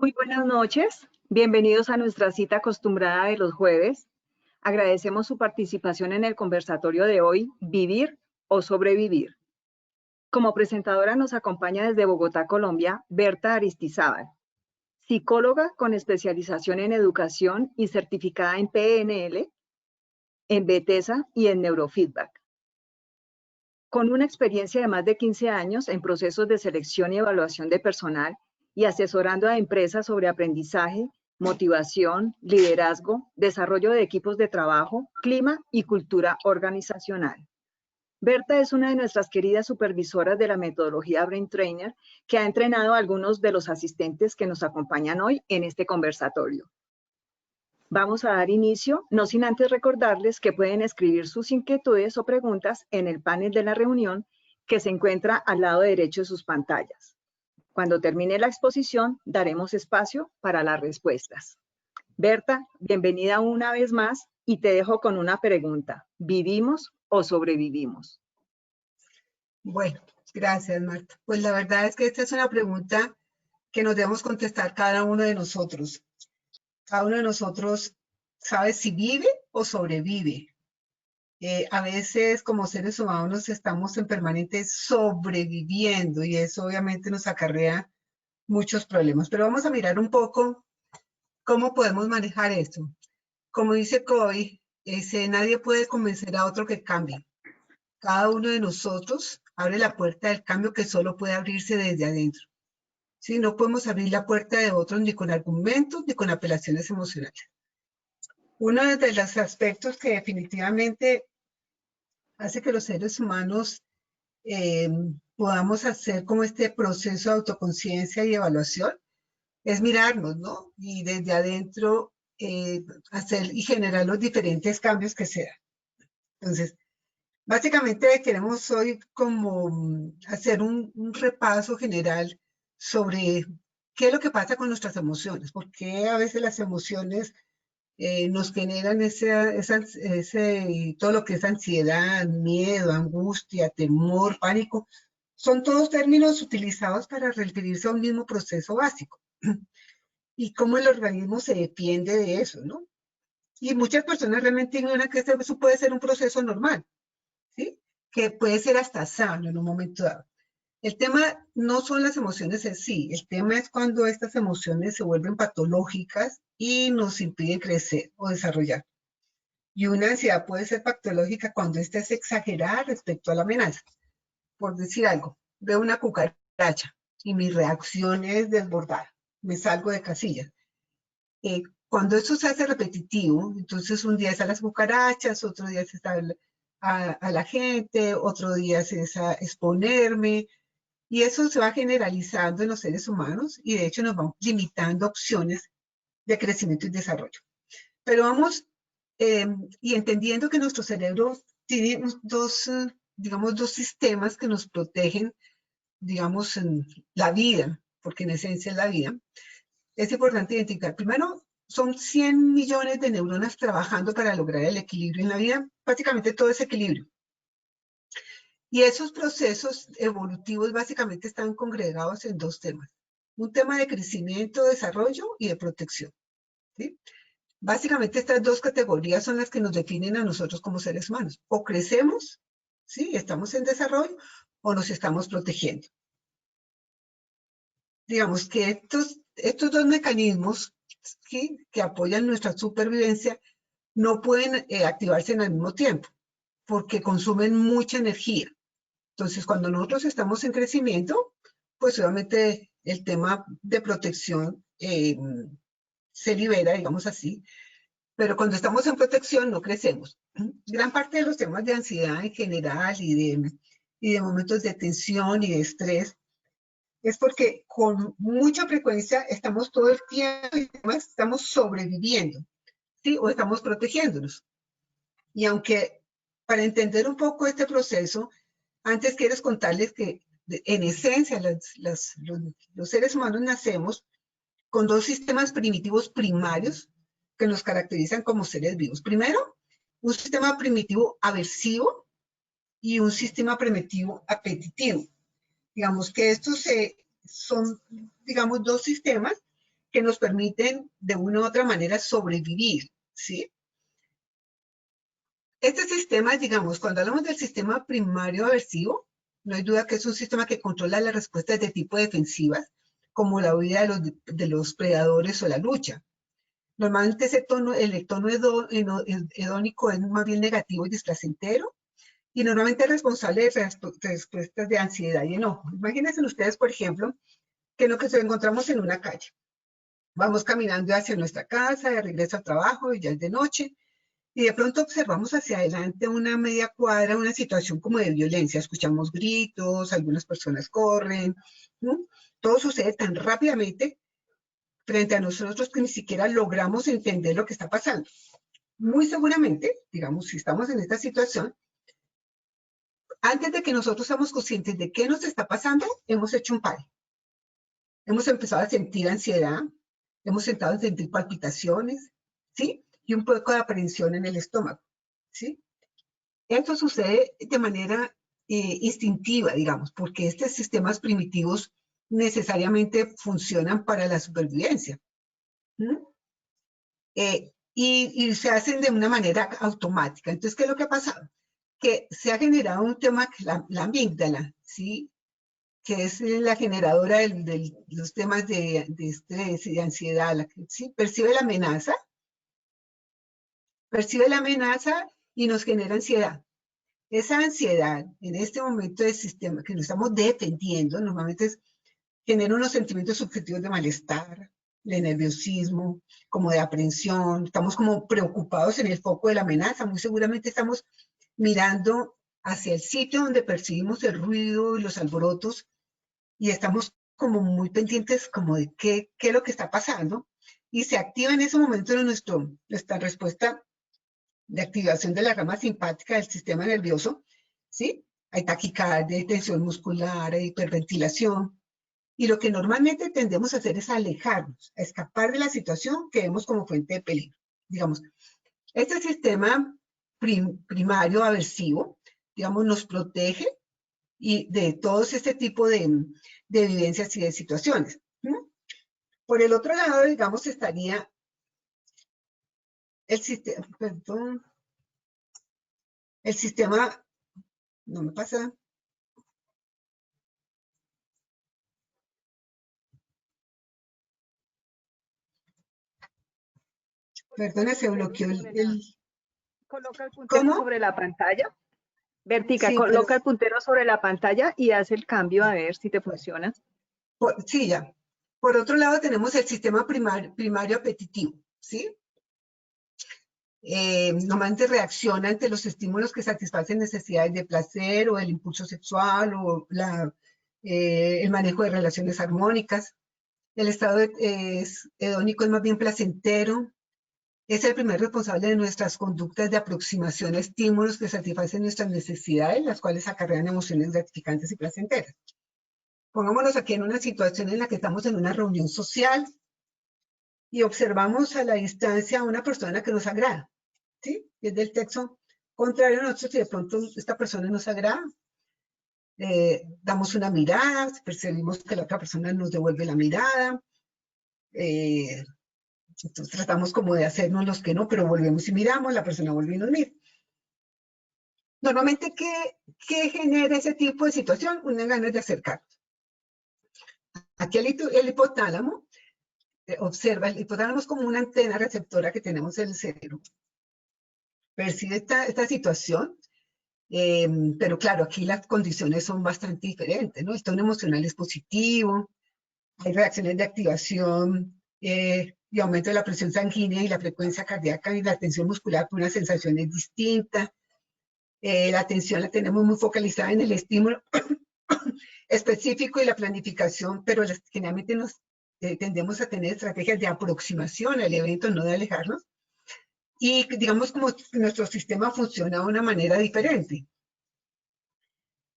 Muy buenas noches, bienvenidos a nuestra cita acostumbrada de los jueves. Agradecemos su participación en el conversatorio de hoy, Vivir o Sobrevivir. Como presentadora nos acompaña desde Bogotá, Colombia, Berta Aristizábal, psicóloga con especialización en educación y certificada en PNL, en Bethesda y en neurofeedback. Con una experiencia de más de 15 años en procesos de selección y evaluación de personal y asesorando a empresas sobre aprendizaje, motivación, liderazgo, desarrollo de equipos de trabajo, clima y cultura organizacional. Berta es una de nuestras queridas supervisoras de la metodología Brain Trainer que ha entrenado a algunos de los asistentes que nos acompañan hoy en este conversatorio. Vamos a dar inicio, no sin antes recordarles que pueden escribir sus inquietudes o preguntas en el panel de la reunión que se encuentra al lado derecho de sus pantallas. Cuando termine la exposición, daremos espacio para las respuestas. Berta, bienvenida una vez más y te dejo con una pregunta. ¿Vivimos o sobrevivimos? Bueno, gracias, Marta. Pues la verdad es que esta es una pregunta que nos debemos contestar cada uno de nosotros. Cada uno de nosotros sabe si vive o sobrevive. A veces como seres humanos estamos en permanente sobreviviendo y eso obviamente nos acarrea muchos problemas. Pero vamos a mirar un poco cómo podemos manejar esto. Como dice Covey, nadie puede convencer a otro que cambie. Cada uno de nosotros abre la puerta del cambio que solo puede abrirse desde adentro. ¿Sí? No podemos abrir la puerta de otros ni con argumentos ni con apelaciones emocionales. Uno de los aspectos que definitivamente hace que los seres humanos podamos hacer como este proceso de autoconciencia y evaluación es mirarnos, ¿no? Y desde adentro hacer y generar los diferentes cambios que sean. Entonces, básicamente queremos hoy como hacer un repaso general sobre qué es lo que pasa con nuestras emociones, porque a veces las emociones nos generan todo lo que es ansiedad, miedo, angustia, temor, pánico. Son todos términos utilizados para referirse a un mismo proceso básico. Y cómo el organismo se defiende de eso, ¿no? Y muchas personas realmente ignoran que eso puede ser un proceso normal, ¿sí? Que puede ser hasta sano en un momento dado. El tema no son las emociones en sí, el tema es cuando estas emociones se vuelven patológicas y nos impiden crecer o desarrollar. Y una ansiedad puede ser patológica cuando esta es exagerada respecto a la amenaza. Por decir algo, veo una cucaracha y mi reacción es desbordada, me salgo de casillas. Cuando esto se hace repetitivo, entonces un día es a las cucarachas, otro día es a la gente, otro día es a exponerme, y eso se va generalizando en los seres humanos y de hecho nos vamos limitando opciones de crecimiento y desarrollo. Pero vamos y entendiendo que nuestro cerebro tiene digamos, dos sistemas que nos protegen, digamos, en la vida, porque en esencia es la vida, es importante identificar. Primero, son 100 millones de neuronas trabajando para lograr el equilibrio en la vida, prácticamente todo es equilibrio. Y esos procesos evolutivos básicamente están congregados en dos temas. Un tema de crecimiento, desarrollo y de protección. ¿Sí? Básicamente estas dos categorías son las que nos definen a nosotros como seres humanos. O crecemos, ¿sí? Estamos en desarrollo, o nos estamos protegiendo. Digamos que estos dos mecanismos, ¿sí?, que apoyan nuestra supervivencia no pueden activarse al mismo tiempo, porque consumen mucha energía. Entonces, cuando nosotros estamos en crecimiento, pues obviamente el tema de protección se libera, digamos así, pero cuando estamos en protección no crecemos. Gran parte de los temas de ansiedad en general y de momentos de tensión y de estrés es porque con mucha frecuencia estamos todo el tiempo y además estamos sobreviviendo, ¿sí? O estamos protegiéndonos. Y aunque para entender un poco este proceso, antes quiero contarles que en esencia los seres humanos nacemos con dos sistemas primitivos primarios que nos caracterizan como seres vivos. Primero, un sistema primitivo aversivo y un sistema primitivo apetitivo. Digamos que estos son, digamos, dos sistemas que nos permiten de una u otra manera sobrevivir, ¿sí? Este sistema, digamos, cuando hablamos del sistema primario aversivo, no hay duda que es un sistema que controla las respuestas de tipo defensivas, como la huida de los predadores o la lucha. Normalmente el tono hedónico es más bien negativo y displacentero, y normalmente es responsable de respuestas de ansiedad y enojo. Imagínense ustedes, por ejemplo, que nos encontramos en una calle. Vamos caminando hacia nuestra casa, de regreso al trabajo, y ya es de noche, y de pronto observamos hacia adelante una media cuadra, una situación como de violencia. Escuchamos gritos, algunas personas corren, ¿no? Todo sucede tan rápidamente frente a nosotros que ni siquiera logramos entender lo que está pasando. Muy seguramente, digamos, si estamos en esta situación, antes de que nosotros seamos conscientes de qué nos está pasando, hemos hecho un pare. Hemos empezado a sentir ansiedad, hemos empezado a sentir palpitaciones, ¿sí? Y un poco de aprensión en el estómago, ¿sí? Esto sucede de manera instintiva, digamos, porque estos sistemas primitivos necesariamente funcionan para la supervivencia. Y se hacen de una manera automática. Entonces, ¿qué es lo que ha pasado? Que se ha generado un tema, la amígdala, ¿sí? Que es la generadora de los temas de estrés y de ansiedad, ¿sí? Percibe la amenaza y nos genera ansiedad. Esa ansiedad, en este momento del sistema que nos estamos defendiendo, normalmente genera unos sentimientos subjetivos de malestar, de nerviosismo, como de aprensión, estamos como preocupados en el foco de la amenaza, muy seguramente estamos mirando hacia el sitio donde percibimos el ruido y los alborotos y estamos como muy pendientes como de qué es lo que está pasando y se activa en ese momento nuestra respuesta de activación de la rama simpática del sistema nervioso, ¿sí? Hay taquicardia, hay tensión muscular, hay hiperventilación. Y lo que normalmente tendemos a hacer es alejarnos, a escapar de la situación que vemos como fuente de peligro. Digamos, este sistema primario aversivo, digamos, nos protege y de todos este tipo de vivencias y de situaciones. Por el otro lado, digamos, estaría el sistema, perdón, el sistema, no me pasa. Perdona, se bloqueó Coloca el puntero ¿Cómo? sobre la pantalla. Vertica, Sí, pero coloca el puntero sobre la pantalla y haz el cambio a ver si te funciona. sí, ya. Por otro lado, tenemos el sistema primario apetitivo, ¿sí? Normalmente reacciona ante los estímulos que satisfacen necesidades de placer o el impulso sexual o el manejo de relaciones armónicas. El estado hedónico es más bien placentero. Es el primer responsable de nuestras conductas de aproximación a estímulos que satisfacen nuestras necesidades, las cuales acarrean emociones gratificantes y placenteras. Pongámonos aquí en una situación en la que estamos en una reunión social y observamos a la distancia a una persona que nos agrada, ¿sí? Es del texto contrario a nosotros y de pronto esta persona nos agrada. Damos una mirada, percibimos que la otra persona nos devuelve la mirada, entonces tratamos como de hacernos los que no, pero volvemos y miramos, la persona vuelve y nos mira. Normalmente, ¿qué genera ese tipo de situación? Una ganas de acercarnos. Aquí el hipotálamo, observa, el hipotálamo es como una antena receptora que tenemos en el cerebro. Percibe esta situación, pero claro, aquí las condiciones son bastante diferentes, ¿no? El tono emocional es positivo, hay reacciones de activación y aumento de la presión sanguínea y la frecuencia cardíaca y la tensión muscular por una sensación es distinta. La atención la tenemos muy focalizada en el estímulo específico y la planificación, pero generalmente tendemos a tener estrategias de aproximación al evento, no de alejarnos. Y digamos como nuestro sistema funciona de una manera diferente.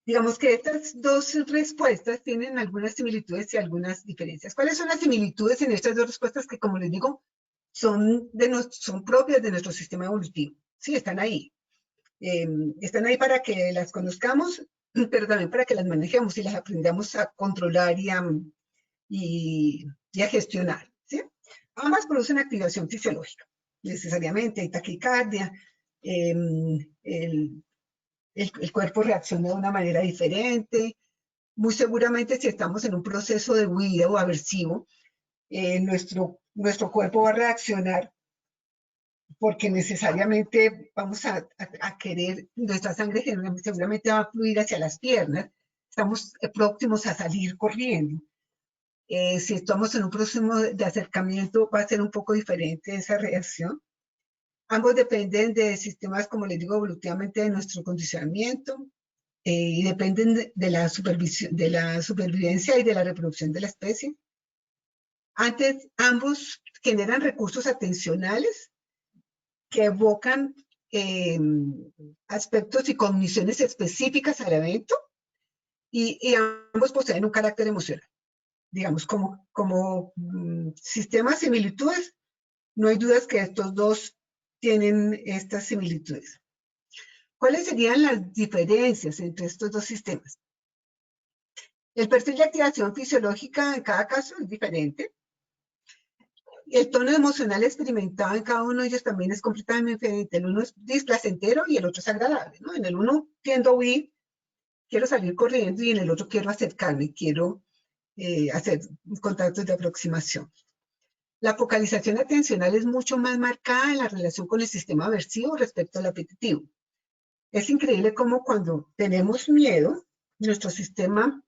Digamos que estas dos respuestas tienen algunas similitudes y algunas diferencias. ¿Cuáles son las similitudes en estas dos respuestas que, como les digo, son propias de nuestro sistema evolutivo? Sí, están ahí. Están ahí para que las conozcamos, pero también para que las manejemos y las aprendamos a controlar y a gestionar, ¿sí? Ambas producen activación fisiológica, necesariamente, hay taquicardia, el cuerpo reacciona de una manera diferente. Muy seguramente si estamos en un proceso de huida o aversivo, nuestro cuerpo va a reaccionar porque necesariamente vamos a querer, nuestra sangre seguramente va a fluir hacia las piernas, estamos próximos a salir corriendo. Si estamos en un proceso de acercamiento, va a ser un poco diferente esa reacción. Ambos dependen de sistemas, como les digo, evolutivamente de nuestro condicionamiento y dependen de la supervivencia y de la reproducción de la especie. Antes, ambos generan recursos atencionales que evocan aspectos y cogniciones específicas al evento y ambos poseen un carácter emocional. Digamos, como sistemas similitudes, no hay dudas que estos dos tienen estas similitudes. ¿Cuáles serían las diferencias entre estos dos sistemas? El perfil de activación fisiológica en cada caso es diferente. El tono emocional experimentado en cada uno de ellos también es completamente diferente. El uno es displacentero y el otro es agradable, ¿no? En el uno tiendo a huir, quiero salir corriendo, y en el otro quiero acercarme, quiero hacer contactos de aproximación. La focalización atencional es mucho más marcada en la relación con el sistema aversivo respecto al apetitivo. Es increíble cómo cuando tenemos miedo, nuestro sistema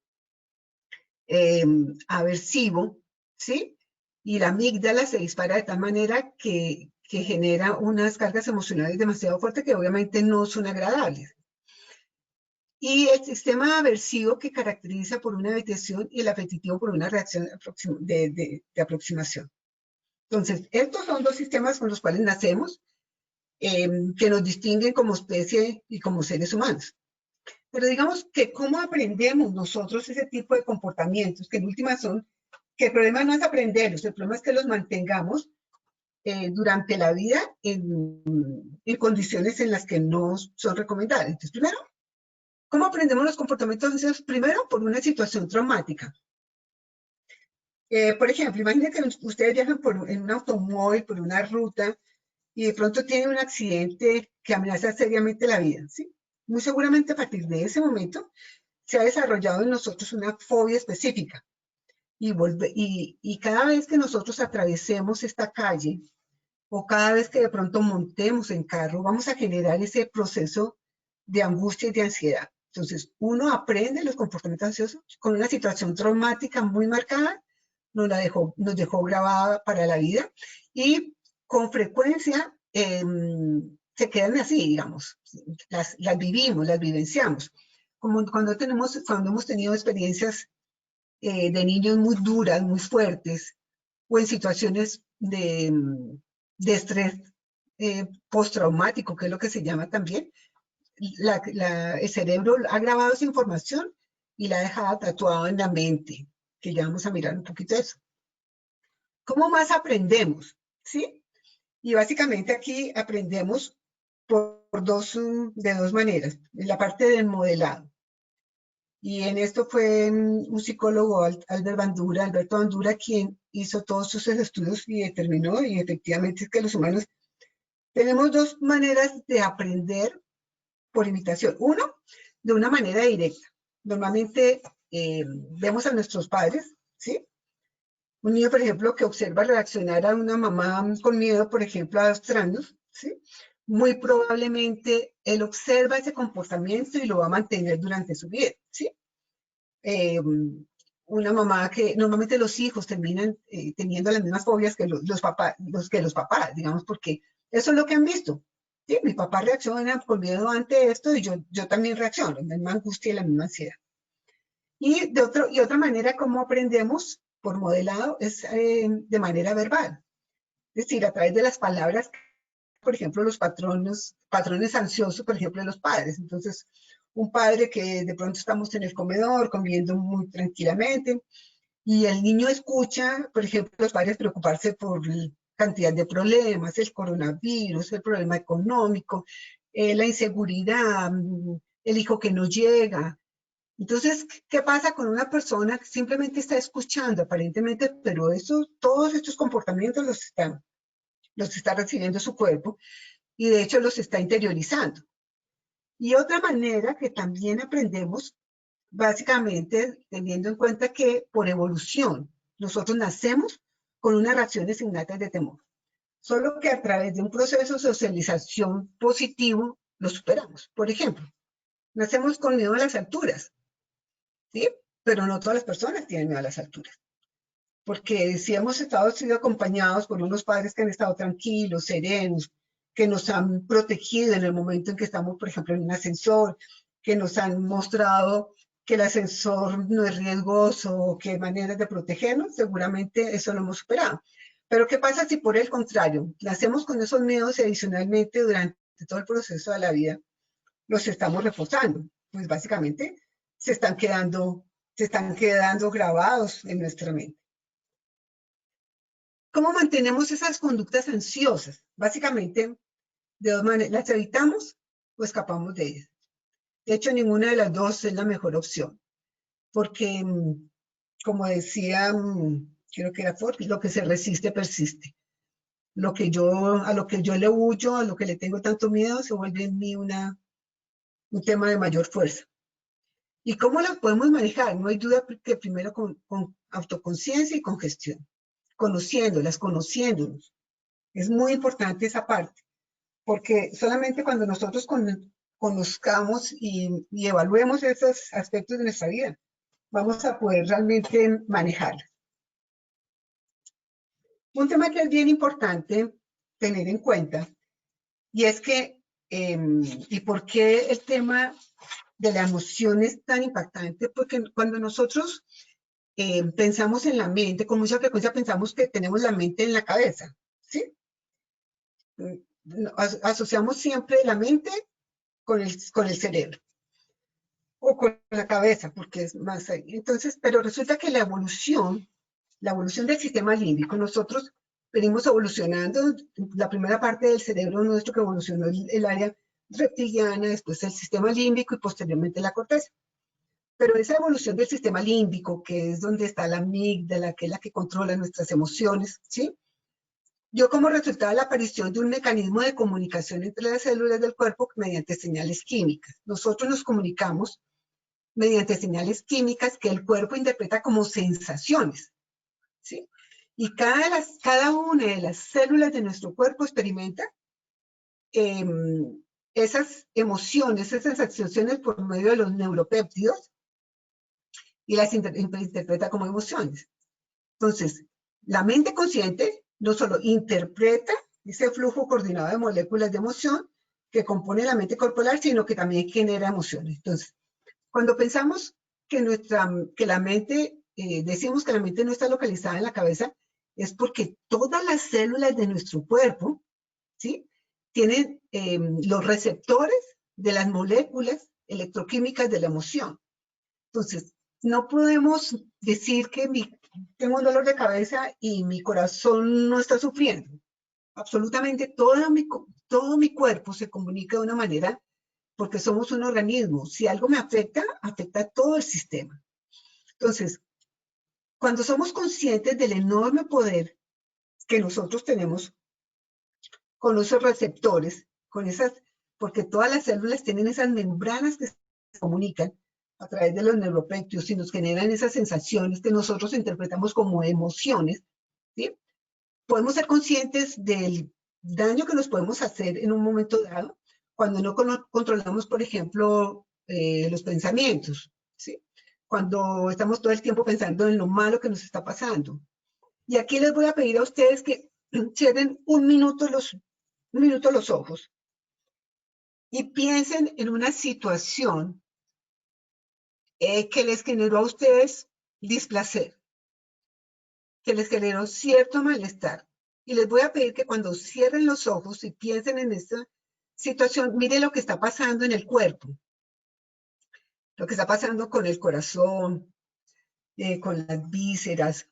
aversivo, ¿sí? Y la amígdala se dispara de tal manera que genera unas cargas emocionales demasiado fuertes que obviamente no son agradables. Y el sistema aversivo que caracteriza por una evitación y el apetitivo por una reacción de aproximación. Entonces, estos son dos sistemas con los cuales nacemos, que nos distinguen como especie y como seres humanos. Pero digamos que cómo aprendemos nosotros ese tipo de comportamientos, que en última son, que el problema no es aprenderlos, el problema es que los mantengamos durante la vida en condiciones en las que no son recomendables. Entonces, primero, ¿cómo aprendemos los comportamientos ansiosos? Primero, por una situación traumática. Por ejemplo, imagínense que ustedes viajan en un automóvil por una ruta y de pronto tienen un accidente que amenaza seriamente la vida, ¿sí? Muy seguramente a partir de ese momento se ha desarrollado en nosotros una fobia específica. Y cada vez que nosotros atravesemos esta calle o cada vez que de pronto montemos en carro, vamos a generar ese proceso de angustia y de ansiedad. Entonces, uno aprende los comportamientos ansiosos con una situación traumática muy marcada, nos dejó grabada para la vida y con frecuencia se quedan así, digamos, las vivimos, las vivenciamos. Como cuando hemos tenido experiencias de niños muy duras, muy fuertes, o en situaciones de estrés postraumático, que es lo que se llama también, el cerebro ha grabado esa información y la ha dejado tatuada en la mente, que ya vamos a mirar un poquito eso. ¿Cómo más aprendemos? ¿Sí? Y básicamente aquí aprendemos de dos maneras. En la parte del modelado. Y en esto fue un psicólogo, Alberto Bandura, quien hizo todos sus estudios y determinó, y efectivamente es que los humanos tenemos dos maneras de aprender por imitación. Uno, de una manera directa. Normalmente vemos a nuestros padres, ¿sí? Un niño, por ejemplo, que observa reaccionar a una mamá con miedo, por ejemplo, a 2 años, ¿sí? Muy probablemente él observa ese comportamiento y lo va a mantener durante su vida, ¿sí? Una mamá que normalmente los hijos terminan teniendo las mismas fobias que los papás, digamos, porque eso es lo que han visto. ¿Sí? Mi papá reacciona con miedo ante esto y yo también reacciono, la misma angustia y la misma ansiedad. Y otra manera como aprendemos por modelado es de manera verbal. Es decir, a través de las palabras, por ejemplo, los patrones ansiosos, por ejemplo, de los padres. Entonces, un padre que de pronto estamos en el comedor comiendo muy tranquilamente y el niño escucha, por ejemplo, los padres preocuparse por cantidad de problemas, el coronavirus, el problema económico, la inseguridad, el hijo que no llega. Entonces, ¿qué pasa con una persona que simplemente está escuchando aparentemente, pero todos estos comportamientos los está recibiendo su cuerpo y de hecho los está interiorizando? Y otra manera que también aprendemos, básicamente teniendo en cuenta que por evolución nosotros nacemos con unas reacciones innatas de temor, solo que a través de un proceso de socialización positivo lo superamos. Por ejemplo, nacemos con miedo a las alturas, ¿sí? Pero no todas las personas tienen miedo a las alturas, porque si hemos sido acompañados por unos padres que han estado tranquilos, serenos, que nos han protegido en el momento en que estamos, por ejemplo, en un ascensor, que nos han mostrado que el ascensor no es riesgoso o que hay maneras de protegernos, seguramente eso lo hemos superado. Pero ¿qué pasa si por el contrario, nacemos con esos miedos y adicionalmente durante todo el proceso de la vida los estamos reforzando? Pues básicamente se están quedando grabados en nuestra mente. ¿Cómo mantenemos esas conductas ansiosas? Básicamente, de dos maneras, las evitamos o escapamos de ellas. De hecho, ninguna de las dos es la mejor opción, porque, como decía, creo que era Ford, lo que se resiste persiste. A lo que yo le huyo, a lo que le tengo tanto miedo, se vuelve en mí un tema de mayor fuerza. ¿Y cómo lo podemos manejar? No hay duda que primero con autoconciencia y con gestión, conociéndonos. Es muy importante esa parte, porque solamente cuando nosotros conozcamos y evaluemos esos aspectos de nuestra vida, vamos a poder realmente manejarlo. Un tema que es bien importante tener en cuenta, y es que, ¿y por qué el tema de la emoción es tan impactante? Porque cuando nosotros pensamos en la mente, con mucha frecuencia pensamos que tenemos la mente en la cabeza, ¿sí? Asociamos siempre la mente con el cerebro o con la cabeza, porque es más ahí. Entonces, pero resulta que la evolución del sistema límbico, nosotros venimos evolucionando, la primera parte del cerebro nuestro que evolucionó el área reptiliana, después el sistema límbico y posteriormente la corteza. Pero esa evolución del sistema límbico, que es donde está la amígdala, que es la que controla nuestras emociones, ¿sí? Dio como resultado la aparición de un mecanismo de comunicación entre las células del cuerpo mediante señales químicas. Nosotros nos comunicamos mediante señales químicas que el cuerpo interpreta como sensaciones, ¿sí? Y cada una de las células de nuestro cuerpo experimenta esas emociones, esas sensaciones por medio de los neuropéptidos y las interpreta como emociones. Entonces, la mente consciente no solo interpreta ese flujo coordinado de moléculas de emoción que compone la mente corporal, sino que también genera emociones. Entonces, cuando pensamos que la mente, decimos que la mente no está localizada en la cabeza, es porque todas las células de nuestro cuerpo, ¿sí? Tienen los receptores de las moléculas electroquímicas de la emoción. Entonces, no podemos decir que tengo un dolor de cabeza y mi corazón no está sufriendo. Absolutamente todo mi cuerpo se comunica de una manera porque somos un organismo. Si algo me afecta, afecta a todo el sistema. Entonces, cuando somos conscientes del enorme poder que nosotros tenemos con esos receptores, porque todas las células tienen esas membranas que se comunican a través de los neuropéptidos y nos generan esas sensaciones que nosotros interpretamos como emociones, ¿sí? Podemos ser conscientes del daño que nos podemos hacer en un momento dado cuando no controlamos, por ejemplo, los pensamientos, ¿sí? Cuando estamos todo el tiempo pensando en lo malo que nos está pasando. Y aquí les voy a pedir a ustedes que cierren un minuto los ojos y piensen en una situación que les generó a ustedes displacer, que les generó cierto malestar. Y les voy a pedir que cuando cierren los ojos y piensen en esta situación, miren lo que está pasando en el cuerpo, lo que está pasando con el corazón, con las vísceras,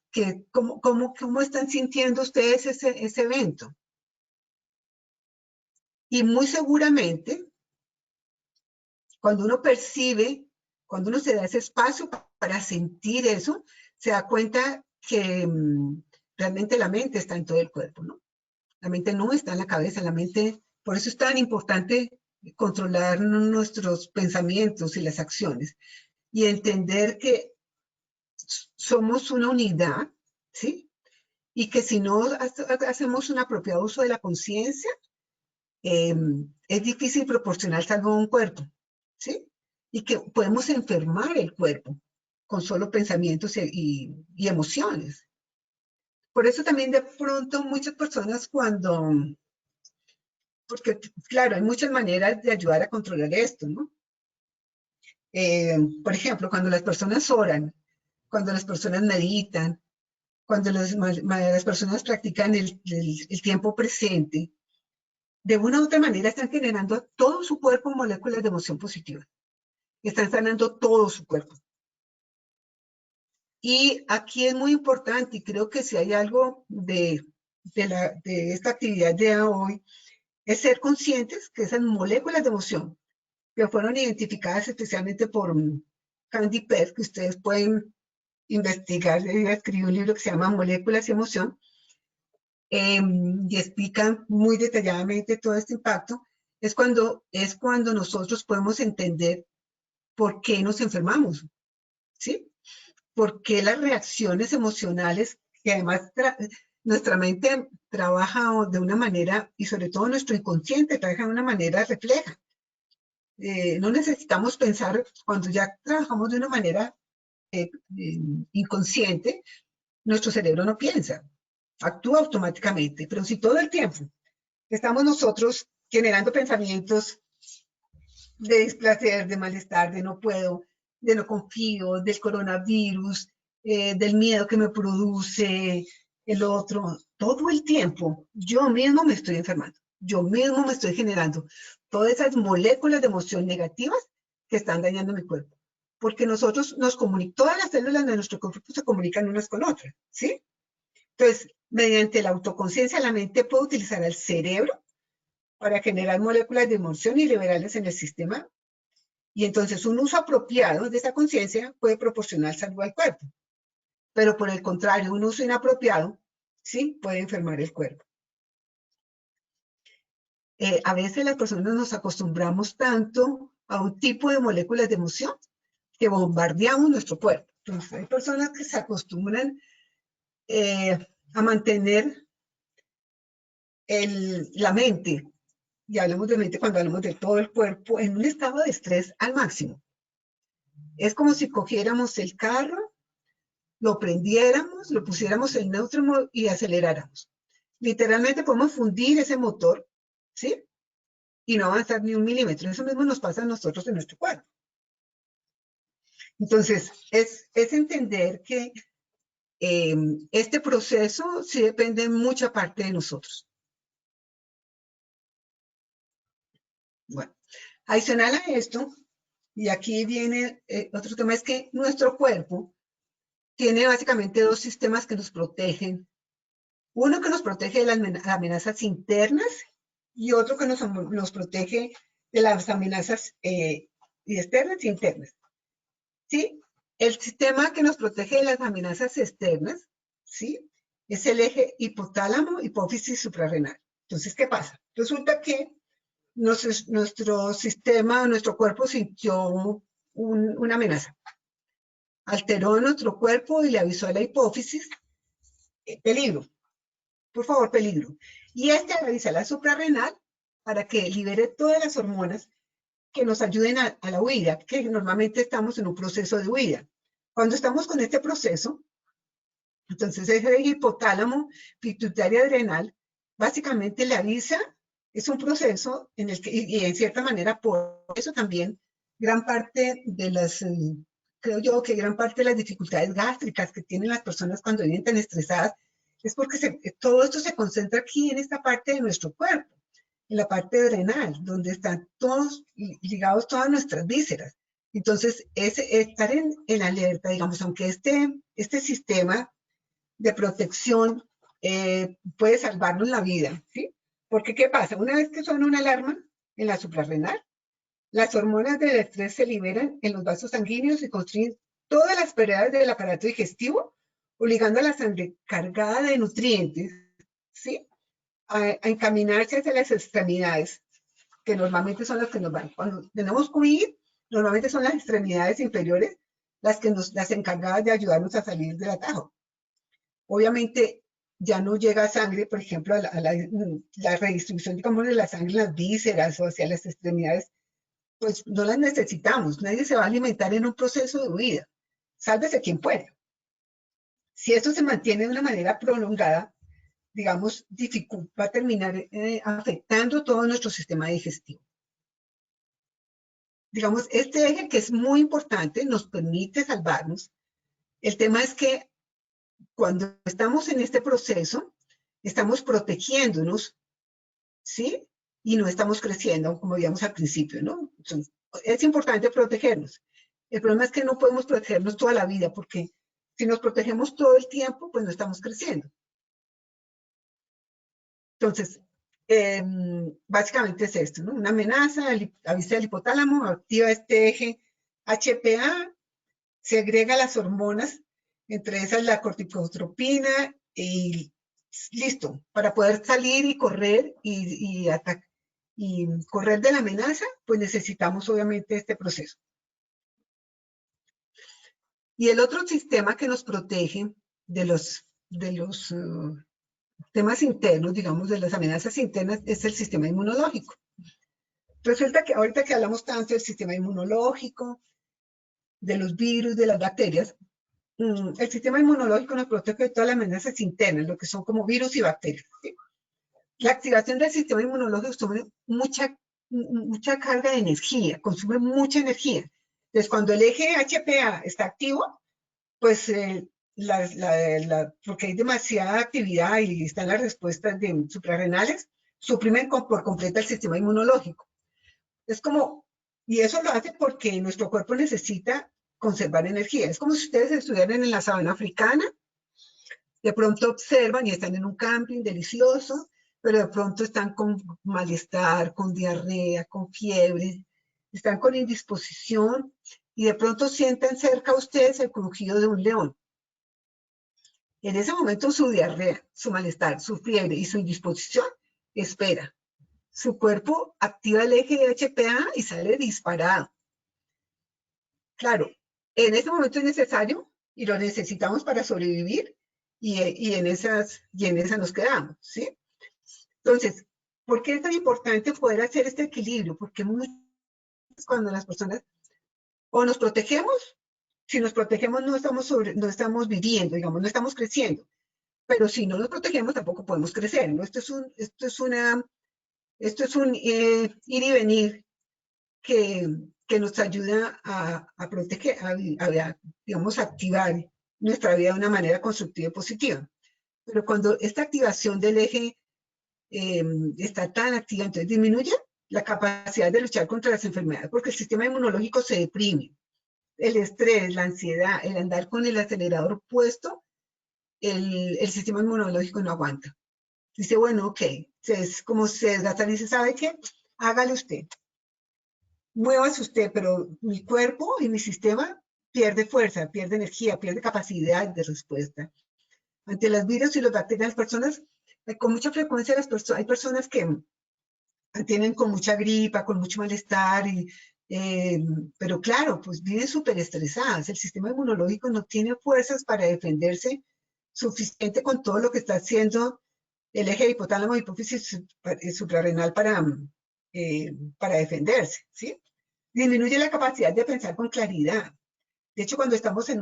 cómo están sintiendo ustedes ese evento. Y muy seguramente, cuando uno percibe Cuando uno se da ese espacio para sentir eso, se da cuenta que realmente la mente está en todo el cuerpo, ¿no? La mente no está en la cabeza, la mente, por eso es tan importante controlar nuestros pensamientos y las acciones y entender que somos una unidad, ¿sí? Y que si no hacemos un apropiado uso de la conciencia, es difícil proporcionar salvo a un cuerpo, ¿sí? Y que podemos enfermar el cuerpo con solo pensamientos y emociones. Por eso también de pronto muchas personas porque claro, hay muchas maneras de ayudar a controlar esto, ¿no? Por ejemplo, cuando las personas oran, cuando las personas meditan, cuando las personas practican el tiempo presente, de una u otra manera están generando a todo su cuerpo moléculas de emoción positiva. Están sanando todo su cuerpo. Y aquí es muy importante, y creo que si hay algo de esta actividad de hoy, es ser conscientes que esas moléculas de emoción que fueron identificadas especialmente por Candy Pert, que ustedes pueden investigar, ella escribió un libro que se llama Moléculas y Emoción, y explican muy detalladamente todo este impacto, es cuando nosotros podemos entender por qué nos enfermamos, ¿sí? Por qué las reacciones emocionales, que además nuestra mente trabaja de una manera, y sobre todo nuestro inconsciente trabaja de una manera refleja. No necesitamos pensar, cuando ya trabajamos de una manera inconsciente, nuestro cerebro no piensa, actúa automáticamente, pero si todo el tiempo estamos nosotros generando pensamientos de displacer, de malestar, de no puedo, de no confío, del coronavirus, del miedo que me produce el otro, todo el tiempo yo mismo me estoy enfermando, yo mismo me estoy generando todas esas moléculas de emoción negativas que están dañando mi cuerpo. Porque nosotros nos comunicamos, todas las células de nuestro cuerpo se comunican unas con otras, ¿sí? Entonces, mediante la autoconciencia, la mente puede utilizar al cerebro para generar moléculas de emoción y liberarlas en el sistema. Y entonces un uso apropiado de esa conciencia puede proporcionar salud al cuerpo. Pero por el contrario, un uso inapropiado, sí, puede enfermar el cuerpo. A veces las personas nos acostumbramos tanto a un tipo de moléculas de emoción que bombardeamos nuestro cuerpo. Entonces, hay personas que se acostumbran a mantener la mente, y hablamos de mente cuando hablamos de todo el cuerpo, en un estado de estrés al máximo. Es como si cogiéramos el carro, lo prendiéramos, lo pusiéramos en neutro y aceleráramos. Literalmente podemos fundir ese motor, ¿sí? Y no avanzar ni un milímetro. Eso mismo nos pasa a nosotros en nuestro cuerpo. Entonces, es entender que este proceso sí depende en mucha parte de nosotros. Bueno, adicional a esto, y aquí viene otro tema, es que nuestro cuerpo tiene básicamente dos sistemas que nos protegen. Uno que nos protege de las amenazas internas y otro que nos protege de las amenazas externas e internas. ¿Sí? El sistema que nos protege de las amenazas externas, ¿sí? Es el eje hipotálamo, hipófisis suprarrenal. Entonces, ¿qué pasa? Resulta que nuestro sistema, nuestro cuerpo sintió una amenaza. Alteró nuestro cuerpo y le avisó a la hipófisis, peligro, por favor, peligro. Y este avisa a la suprarrenal para que libere todas las hormonas que nos ayuden a la huida, que normalmente estamos en un proceso de huida. Cuando estamos con este proceso, entonces ese hipotálamo pituitario adrenal básicamente le avisa, es un proceso en el que, y en cierta manera, por eso también gran parte de las, creo yo que gran parte de las dificultades gástricas que tienen las personas cuando viven tan estresadas, es porque todo esto se concentra aquí en esta parte de nuestro cuerpo, en la parte adrenal, donde están todos ligados todas nuestras vísceras. Entonces, estar en alerta, digamos, aunque este sistema de protección puede salvarnos la vida, ¿sí? Porque, ¿qué pasa? Una vez que suena una alarma en la suprarrenal, Las hormonas del estrés se liberan en los vasos sanguíneos y construyen todas las paredes del aparato digestivo, obligando a la sangre cargada de nutrientes, ¿sí?, a encaminarse hacia las extremidades, que normalmente son las que nos van. Cuando tenemos COVID, normalmente son las extremidades inferiores las encargadas de ayudarnos a salir del atajo. Obviamente ya no llega sangre, por ejemplo, la redistribución, digamos, de la sangre en las vísceras o hacia las extremidades, pues no las necesitamos. Nadie se va a alimentar en un proceso de huida. Sálvese quien pueda. Si esto se mantiene de una manera prolongada, digamos, va a terminar afectando todo nuestro sistema digestivo. Digamos, este eje que es muy importante nos permite salvarnos. El tema es que cuando estamos en este proceso, estamos protegiéndonos, ¿sí? Y no estamos creciendo, como digamos al principio, ¿no? Entonces, es importante protegernos. El problema es que no podemos protegernos toda la vida, porque si nos protegemos todo el tiempo, pues no estamos creciendo. Entonces, básicamente es esto, ¿no? Una amenaza, avisa el hipotálamo, activa este eje HPA, segrega las hormonas, entre esas la corticotropina, y listo, para poder salir y correr y correr de la amenaza, pues necesitamos obviamente este proceso. Y el otro sistema que nos protege de los temas internos, digamos, de las amenazas internas, es el sistema inmunológico. Resulta que ahorita que hablamos tanto del sistema inmunológico, de los virus, de las bacterias, el sistema inmunológico nos protege de todas las amenazas internas, lo que son como virus y bacterias, ¿sí? La activación del sistema inmunológico consume mucha carga de energía, consume mucha energía. Entonces, cuando el eje HPA está activo, pues porque hay demasiada actividad y están las respuestas suprarrenales, suprimen por completo el sistema inmunológico. Es como, y eso lo hace porque nuestro cuerpo necesita conservar energía. Es como si ustedes estuvieran en la sabana africana, de pronto observan y están en un camping delicioso, pero de pronto están con malestar, con diarrea, con fiebre, están con indisposición y de pronto sienten cerca a ustedes el crujido de un león. En ese momento su diarrea, su malestar, su fiebre y su indisposición espera. Su cuerpo activa el eje de HPA y sale disparado. Claro, en ese momento es necesario y lo necesitamos para sobrevivir y en esa nos quedamos, ¿sí? Entonces, ¿por qué es tan importante poder hacer este equilibrio? Porque muchas veces cuando las personas o nos protegemos, si nos protegemos no estamos viviendo, digamos, no estamos creciendo. Pero si no nos protegemos tampoco podemos crecer, ¿no? Esto es un ir y venir que nos ayuda a proteger, digamos, activar nuestra vida de una manera constructiva y positiva. Pero cuando esta activación del eje está tan activa, entonces disminuye la capacidad de luchar contra las enfermedades, porque el sistema inmunológico se deprime. El estrés, la ansiedad, el andar con el acelerador puesto, el sistema inmunológico no aguanta. Dice, bueno, ok, es como se desgasta y dice, ¿sabe qué? Hágale usted. Muévase usted, pero mi cuerpo y mi sistema pierde fuerza, pierde energía, pierde capacidad de respuesta. Ante los virus y las bacterias, las personas, con mucha frecuencia hay personas que tienen con mucha gripa, con mucho malestar, pero claro, pues viven súper estresadas. El sistema inmunológico no tiene fuerzas para defenderse suficiente con todo lo que está haciendo el eje hipotálamo hipófisis suprarrenal para defenderse, ¿sí? Disminuye la capacidad de pensar con claridad. De hecho, cuando estamos en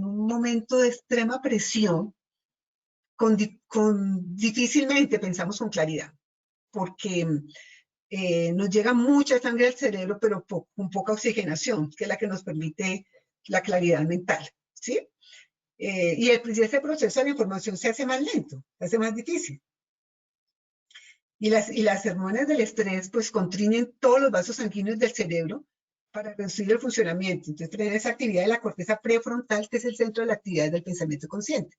un momento de extrema presión, difícilmente pensamos con claridad, porque nos llega mucha sangre al cerebro, pero con poca oxigenación, que es la que nos permite la claridad mental, ¿sí? Y ese proceso de la información se hace más lento, se hace más difícil. Y las hormonas del estrés, pues, constriñen todos los vasos sanguíneos del cerebro para reducir el funcionamiento. Entonces, tienen esa actividad de la corteza prefrontal, que es el centro de la actividad del pensamiento consciente.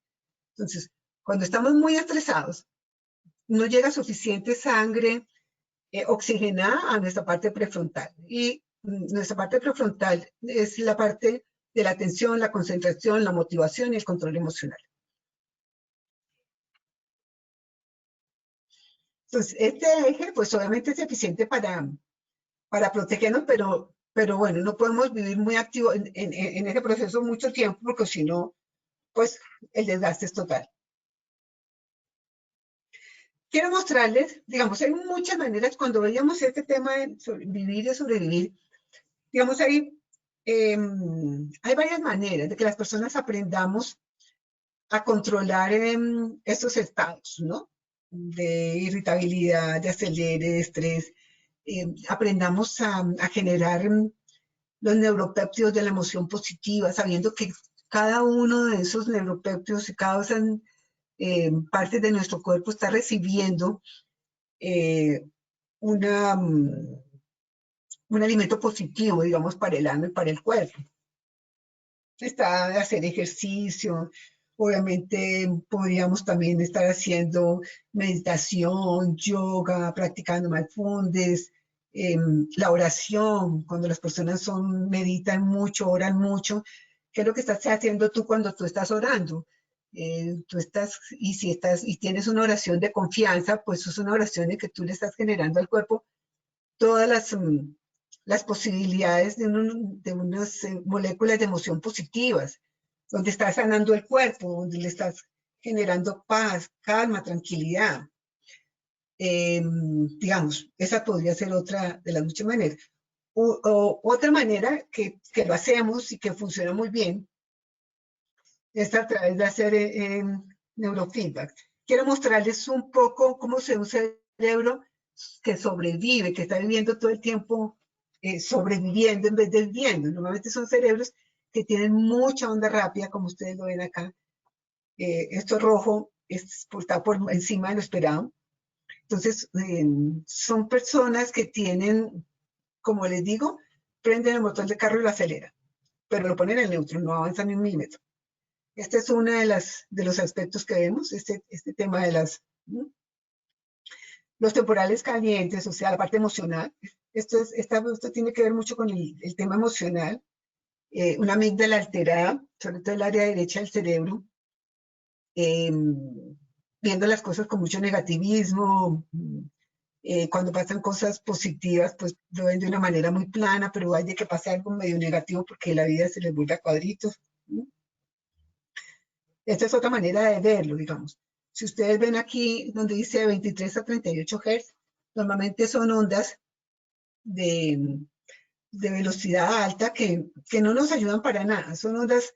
Entonces, cuando estamos muy estresados, no llega suficiente sangre oxigenada a nuestra parte prefrontal. Y nuestra parte prefrontal es la parte de la atención, la concentración, la motivación y el control emocional. Entonces, este eje, pues obviamente es eficiente para protegernos, pero bueno, no podemos vivir muy activos en ese proceso mucho tiempo, porque si no, pues el desgaste es total. Quiero mostrarles, digamos, hay muchas maneras, cuando veíamos este tema de vivir y sobrevivir, digamos, hay varias maneras de que las personas aprendamos a controlar estos estados, ¿no? De irritabilidad, de acelere, de estrés. Aprendamos a generar los neuropéptidos de la emoción positiva, sabiendo que cada uno de esos neuropéptidos y cada esas partes de nuestro cuerpo está recibiendo una, un alimento positivo, digamos, para el alma y para el cuerpo. Está hacer ejercicio, obviamente podríamos también estar haciendo meditación, yoga, practicando mindfulness, la oración, cuando las personas meditan mucho, oran mucho. ¿Qué es lo que estás haciendo tú cuando tú estás orando? Y tienes una oración de confianza, pues es una oración en que tú le estás generando al cuerpo todas las posibilidades de unas moléculas de emoción positivas, donde estás sanando el cuerpo, donde le estás generando paz, calma, tranquilidad. Digamos, esa podría ser otra de las muchas maneras. Otra manera que lo hacemos y que funciona muy bien es a través de hacer neurofeedback. Quiero mostrarles un poco cómo se usa el cerebro que sobrevive, que está viviendo todo el tiempo sobreviviendo en vez de viviendo. Normalmente son cerebros que tienen mucha onda rápida, como ustedes lo ven acá. Esto rojo está por encima de lo esperado. Entonces, son personas que tienen, como les digo, prenden el motor del carro y lo aceleran, pero lo ponen en neutro, no avanzan ni un milímetro. Este es uno de los aspectos que vemos, este tema de los temporales calientes, o sea, la parte emocional. Esto tiene que ver mucho con el tema emocional. Una amígdala alterada, sobre todo el área derecha del cerebro, eh, viendo las cosas con mucho negativismo. Cuando pasan cosas positivas, pues lo ven de una manera muy plana, pero hay de que pase algo medio negativo porque la vida se les vuelve a cuadritos. Esta es otra manera de verlo, digamos. Si ustedes ven aquí donde dice 23 a 38 Hz, normalmente son ondas de, de velocidad alta que no nos ayudan para nada. Son ondas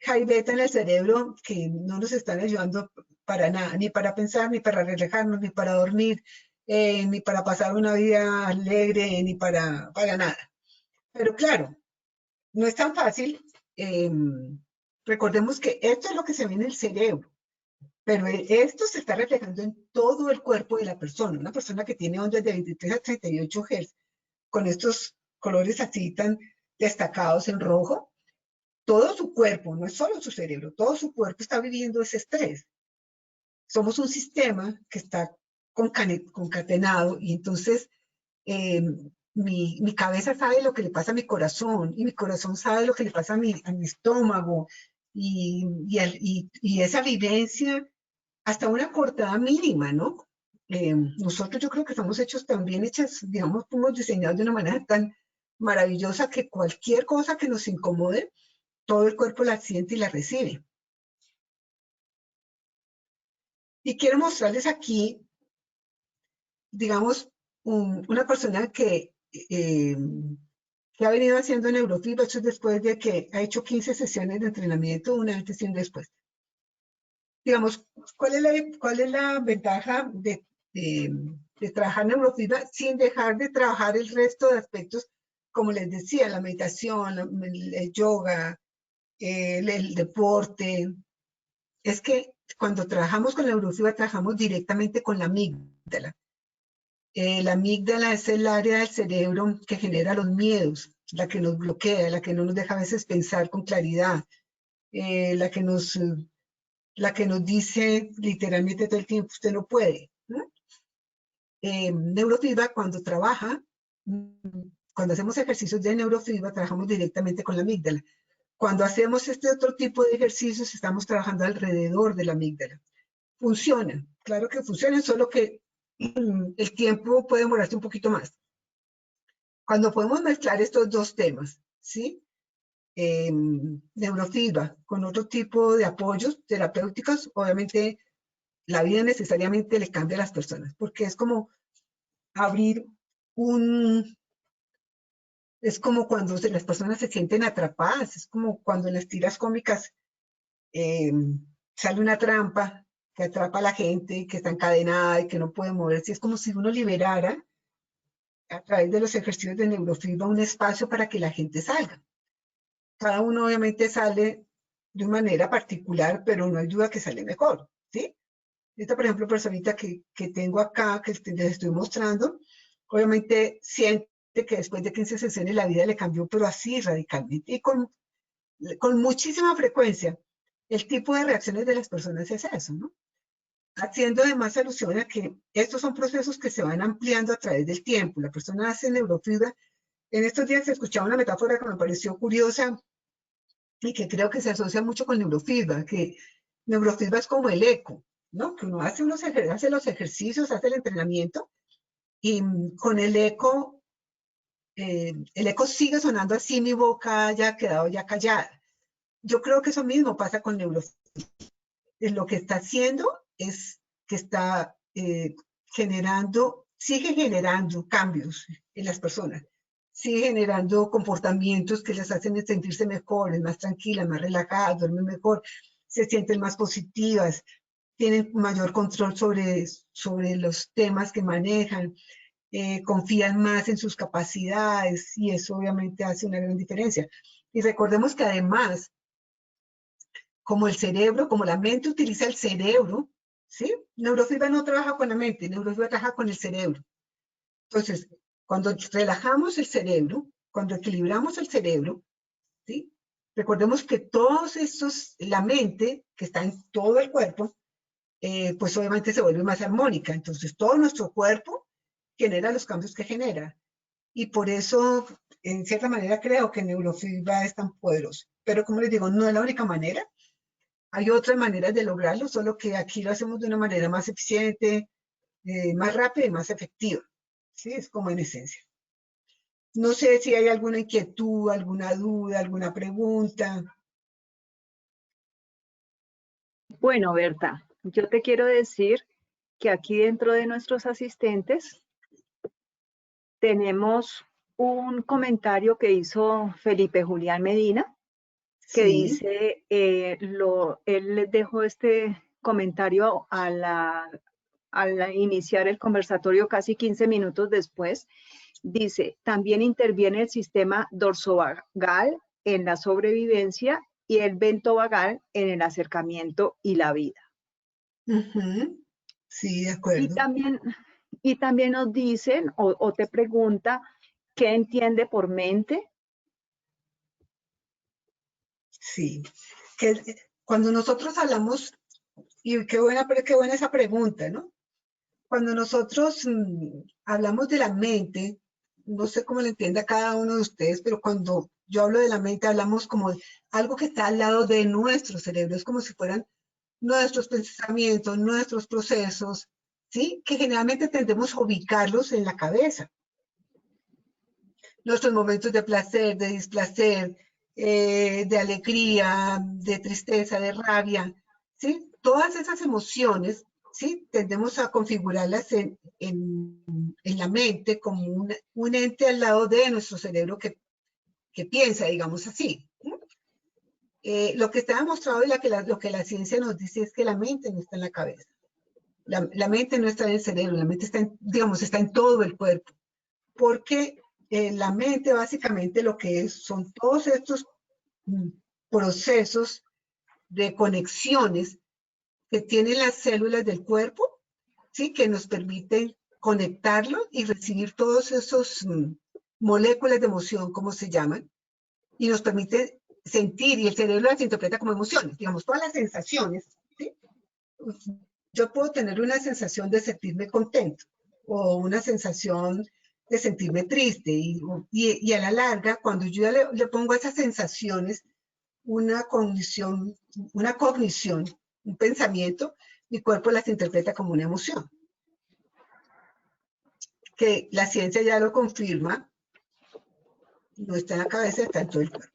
high beta en el cerebro que no nos están ayudando para nada, ni para pensar, ni para relajarnos, ni para dormir, ni para pasar una vida alegre, ni para nada. Pero claro, no es tan fácil. Recordemos que esto es lo que se ve en el cerebro. Pero esto se está reflejando en todo el cuerpo de la persona. Una persona que tiene ondas de 23 a 38 Hz, con estos colores así tan destacados en rojo, todo su cuerpo, no es solo su cerebro, todo su cuerpo está viviendo ese estrés. Somos un sistema que está concatenado y entonces eh, mi cabeza sabe lo que le pasa a mi corazón y mi corazón sabe lo que le pasa a mi estómago y esa vivencia hasta una cortada mínima, ¿no? Nosotros yo creo que estamos hechos también hechas, digamos, fuimos diseñados de una manera tan maravillosa que cualquier cosa que nos incomode, todo el cuerpo la siente y la recibe. Y quiero mostrarles aquí, digamos, una persona que ha venido haciendo neurofeedback después de que ha hecho 15 sesiones de entrenamiento, una antes y una después. Digamos, ¿cuál es la ventaja de trabajar neurofeedback sin dejar de trabajar el resto de aspectos, como les decía, la meditación, el yoga, el deporte? Es que cuando trabajamos con neurofeedback trabajamos directamente con la amígdala. La amígdala es el área del cerebro que genera los miedos, la que nos bloquea, la que no nos deja a veces pensar con claridad, la que nos dice literalmente todo el tiempo, usted no puede, ¿no? neurofeedback, cuando trabaja, cuando hacemos ejercicios de neurofeedback, trabajamos directamente con la amígdala. Cuando hacemos este otro tipo de ejercicios, estamos trabajando alrededor de la amígdala. Funciona, claro que funciona, solo que el tiempo puede demorarse un poquito más. Cuando podemos mezclar estos dos temas, ¿sí? Neurofeedback con otro tipo de apoyos terapéuticos, obviamente la vida necesariamente le cambia a las personas, porque es como abrir es como cuando las personas se sienten atrapadas, es como cuando en las tiras cómicas sale una trampa que atrapa a la gente, que está encadenada y que no puede moverse. Es como si uno liberara a través de los ejercicios de neurofeedback un espacio para que la gente salga. Cada uno obviamente sale de una manera particular, pero no hay duda que sale mejor, ¿sí? Esta, por ejemplo, personita que tengo acá, que les estoy mostrando, obviamente siente que después de 15 sesiones la vida le cambió, pero así radicalmente y con muchísima frecuencia. El tipo de reacciones de las personas es eso, ¿no? Haciendo además alusión a que estos son procesos que se van ampliando a través del tiempo. La persona hace neurofeedback. En estos días se escuchaba una metáfora que me pareció curiosa y que creo que se asocia mucho con neurofeedback, que neurofeedback es como el eco, ¿no? Que uno hace los ejercicios, hace el entrenamiento y con el eco sigue sonando así, mi boca haya quedado ya callada. Yo creo que eso mismo pasa con neurofeedback. Lo que está haciendo es que está sigue generando cambios en las personas, sigue generando comportamientos que les hacen sentirse mejores, más tranquilas, más relajadas, duermen mejor, se sienten más positivas, tienen mayor control sobre los temas que manejan, confían más en sus capacidades y eso obviamente hace una gran diferencia. Y recordemos que además, como el cerebro, como la mente utiliza el cerebro, ¿sí? Neurofeedback no trabaja con la mente, neurofeedback trabaja con el cerebro. Entonces, cuando relajamos el cerebro, cuando equilibramos el cerebro, ¿sí? Recordemos que todos estos, la mente, que está en todo el cuerpo, pues obviamente se vuelve más armónica. Entonces, todo nuestro cuerpo genera los cambios que genera. Y por eso, en cierta manera, creo que el neurofeedback es tan poderoso. Pero como les digo, no es la única manera. Hay otras maneras de lograrlo, solo que aquí lo hacemos de una manera más eficiente, más rápida y más efectiva. ¿Sí? Es como en esencia. No sé si hay alguna inquietud, alguna duda, alguna pregunta. Bueno, Berta, yo te quiero decir que aquí dentro de nuestros asistentes tenemos un comentario que hizo Felipe Julián Medina, que Sí, dice, él les dejó este comentario al iniciar el conversatorio casi 15 minutos después. Dice, también interviene el sistema dorsovagal en la sobrevivencia y el ventovagal en el acercamiento y la vida. sí, de Y acuerdo. también, y también nos dicen o te pregunta, ¿qué entiende por mente? Sí. Que, cuando nosotros hablamos, y qué buena esa pregunta, ¿no? Cuando nosotros hablamos de la mente, no sé cómo lo entienda cada uno de ustedes, pero cuando yo hablo de la mente, hablamos como de algo que está al lado de nuestro cerebro, es como si fueran nuestros pensamientos, nuestros procesos, ¿sí? Que generalmente tendemos a ubicarlos en la cabeza. Nuestros momentos de placer, de displacer, de alegría, de tristeza, de rabia, ¿sí? Todas esas emociones, ¿sí? Tendemos a configurarlas en la mente como un ente al lado de nuestro cerebro que piensa, digamos así. Lo que está demostrado y lo que la ciencia nos dice es que la mente no está en la cabeza. La mente no está en el cerebro, la mente está digamos, está en todo el cuerpo. Porque la mente básicamente lo que es son todos estos procesos de conexiones que tienen las células del cuerpo, ¿sí? Que nos permiten conectarlos y recibir todos esos moléculas de emoción, como se llaman, y nos permite sentir, y el cerebro las interpreta como emociones, digamos, todas las sensaciones, ¿sí? Yo puedo tener una sensación de sentirme contento, o una sensación de sentirme triste. Y a la larga, cuando yo ya le pongo a esas sensaciones una cognición, un pensamiento, mi cuerpo las interpreta como una emoción. Que la ciencia ya lo confirma, no está en la cabeza, está en todo el cuerpo.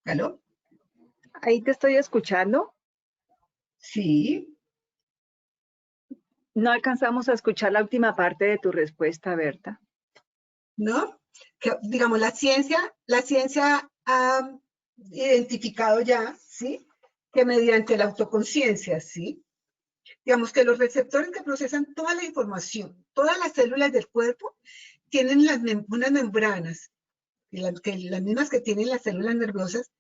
¿Aló? Ahí te estoy escuchando. Sí, No alcanzamos a escuchar la última parte de tu respuesta, Berta. ¿no? Que, digamos, la ciencia ha identificado ya, ¿sí? Que mediante la autoconciencia, ¿sí? Digamos que los receptores que procesan toda la información, todas las células del cuerpo, tienen unas membranas, las mismas que tienen las células nerviosas,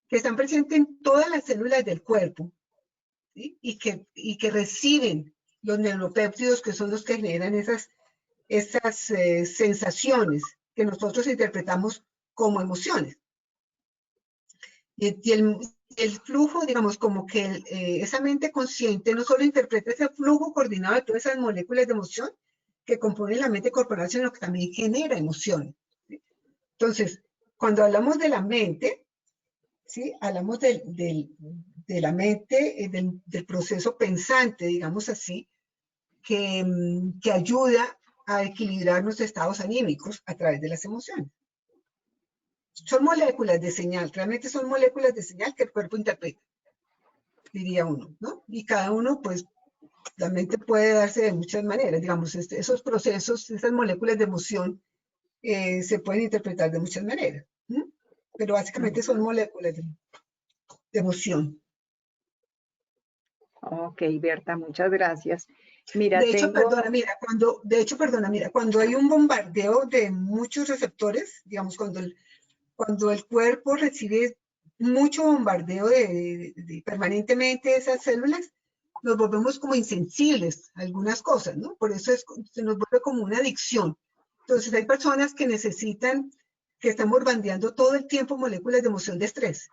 que están presentes en todas las células del cuerpo, ¿sí? Y que reciben los neuropéptidos, que son los que generan esas sensaciones que nosotros interpretamos como emociones. Y el flujo, digamos, como que esa mente consciente no solo interpreta ese flujo coordinado de todas esas moléculas de emoción que componen la mente corporal, sino que también genera emociones. ¿Sí? Entonces, cuando hablamos de la mente, ¿sí? Hablamos de la mente, del proceso pensante, digamos así, que ayuda a equilibrar nuestros estados anímicos a través de las emociones. Son moléculas de señal, realmente son moléculas de señal que el cuerpo interpreta, diría uno, ¿no? Y cada uno, pues, la mente puede darse de muchas maneras, digamos, esos procesos, esas moléculas de emoción se pueden interpretar de muchas maneras, ¿no? Pero básicamente son moléculas de emoción. Ok, Berta, muchas gracias. Mira, De hecho, tengo... perdona, mira, cuando hay un bombardeo de muchos receptores, digamos, cuando el cuerpo recibe mucho bombardeo permanentemente de esas células, nos volvemos como insensibles a algunas cosas, ¿no? Por eso se nos vuelve como una adicción. Entonces hay personas que que están bombardeando todo el tiempo moléculas de emoción de estrés.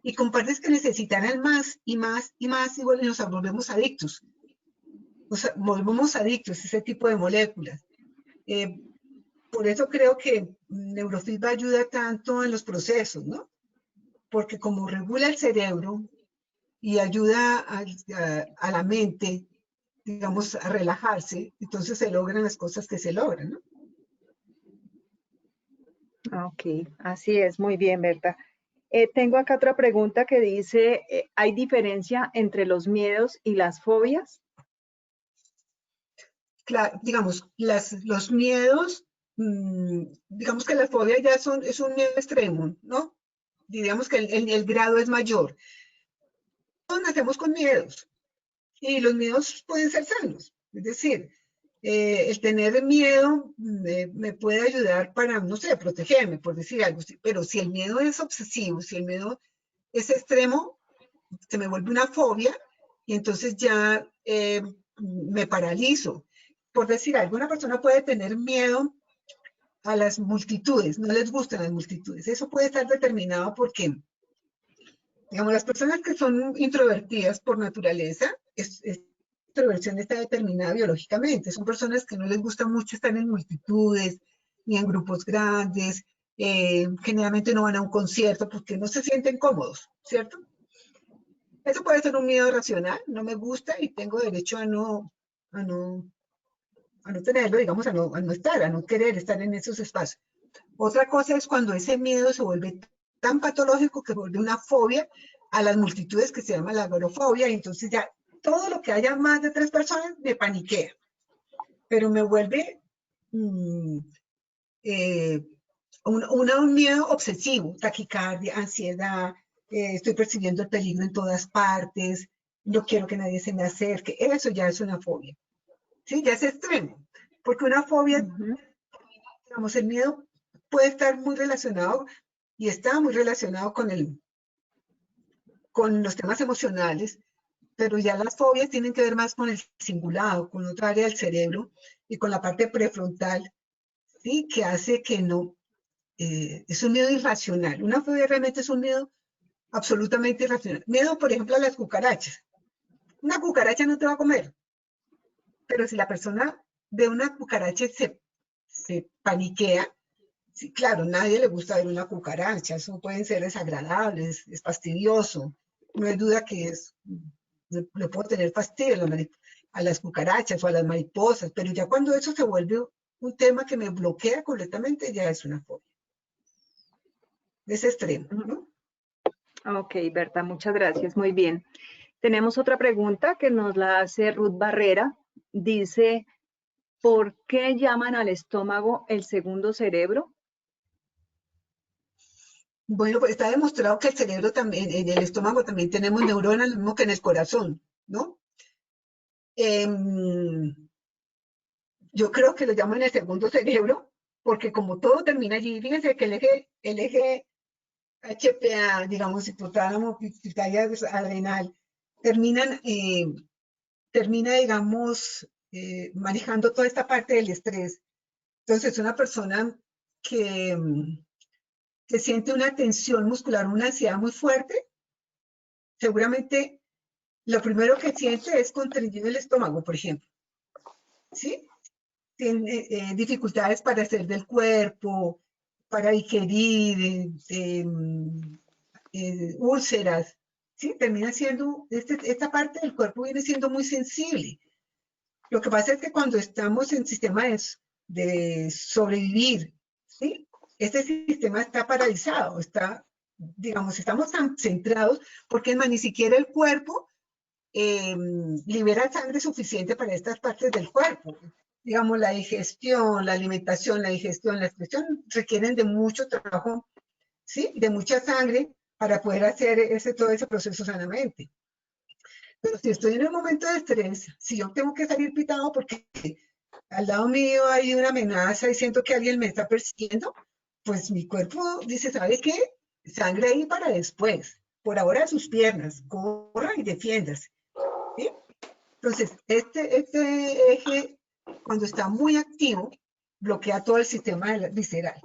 Y compartes que necesitarán más y más y más y nos volvemos adictos. O sea, volvemos adictos a ese tipo de moléculas. Eh, por eso creo que neurofeedback ayuda tanto en los procesos, ¿no? Porque como regula el cerebro y ayuda a la mente, digamos, a relajarse, entonces se logran las cosas que se logran, ¿no? Ok, así es, muy bien, Berta. Tengo acá otra pregunta que dice, ¿hay diferencia entre los miedos y las fobias? Claro, digamos, los miedos, digamos que la fobia ya es un miedo extremo, ¿no? Digamos que el grado es mayor. Todos nacemos con miedos y los miedos pueden ser sanos. Es decir, el tener miedo me puede ayudar para, no sé, protegerme, por decir algo. Pero si el miedo es obsesivo, si el miedo es extremo, se me vuelve una fobia y entonces ya me paralizo. Por decir algo, una persona puede tener miedo a las multitudes, no les gustan las multitudes. Eso puede estar determinado porque, digamos, las personas que son introvertidas por naturaleza, introversión está determinada biológicamente. Son personas que no les gusta mucho estar en multitudes ni en grupos grandes. Generalmente no van a un concierto porque no se sienten cómodos, ¿cierto? Eso puede ser un miedo racional, no me gusta y tengo derecho a no, a no tenerlo, digamos, a no estar, a no querer estar en esos espacios. Otra cosa es cuando ese miedo se vuelve tan patológico que vuelve una fobia a las multitudes que se llama la agorafobia, y entonces ya todo lo que haya más de 3 personas me paniquea, pero me vuelve eh, un miedo obsesivo, taquicardia, ansiedad, estoy percibiendo el peligro en todas partes, no quiero que nadie se me acerque, eso ya es una fobia, ¿sí? Ya es extremo, porque una fobia, digamos, el miedo puede estar muy relacionado y está muy relacionado con los temas emocionales, pero ya las fobias tienen que ver más con el cingulado, con otra área del cerebro y con la parte prefrontal, ¿sí? Que hace que no, es un miedo irracional. Una fobia realmente es un miedo absolutamente irracional. Miedo, por ejemplo, a las cucarachas. Una cucaracha no te va a comer, pero si la persona ve una cucaracha y se paniquea, sí, claro, nadie le gusta ver una cucaracha, eso pueden ser desagradables, es fastidioso. No hay duda que le puedo tener fastidio a las cucarachas o a las mariposas, pero ya cuando eso se vuelve un tema que me bloquea completamente, ya es una fobia. Es extremo, ¿no? Ok, Berta, muchas gracias. Muy bien. Tenemos otra pregunta que nos la hace Ruth Barrera. Dice, ¿por qué llaman al estómago el segundo cerebro? Bueno, pues está demostrado que el cerebro también, en el estómago también tenemos neuronas, lo mismo que en el corazón, ¿no? Em, yo creo que lo llaman el segundo cerebro, porque como todo termina allí, fíjense que el eje HPA, digamos, hipotálamo, pituitaria adrenal, terminan, termina, digamos, manejando toda esta parte del estrés. Entonces, una persona que, que siente una tensión muscular, una ansiedad muy fuerte, seguramente lo primero que siente es contracción el estómago, por ejemplo, ¿sí? Tiene dificultades para hacer del cuerpo, para digerir, úlceras, ¿sí? Termina siendo, esta parte del cuerpo viene siendo muy sensible. Lo que pasa es que cuando estamos en sistemas de sobrevivir, ¿sí? Este sistema está paralizado, está, digamos, estamos tan centrados porque es más, ni siquiera el cuerpo libera sangre suficiente para estas partes del cuerpo. Digamos, la digestión, la alimentación, la digestión, la excreción requieren de mucho trabajo, ¿sí? De mucha sangre para poder hacer todo ese proceso sanamente. Pero si estoy en un momento de estrés, si yo tengo que salir pitado porque al lado mío hay una amenaza y siento que alguien me está persiguiendo, pues mi cuerpo dice, ¿sabe qué? Sangre ahí para después. Por ahora sus piernas, corra y defiéndase. ¿Sí? Entonces, este eje, cuando está muy activo, bloquea todo el sistema visceral.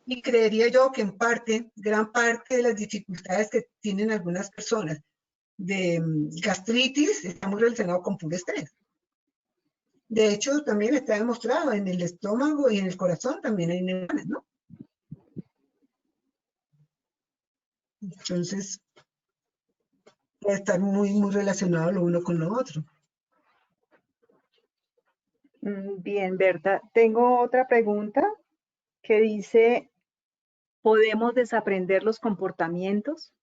Y creería yo que en parte, gran parte de las dificultades que tienen algunas personas de gastritis está muy relacionado con puro estrés. De hecho, también está demostrado en el estómago y en el corazón también hay neuronas, ¿no? Entonces, puede estar muy, muy relacionado lo uno con lo otro. Bien, Berta. Tengo otra pregunta que dice, ¿podemos desaprender los comportamientos?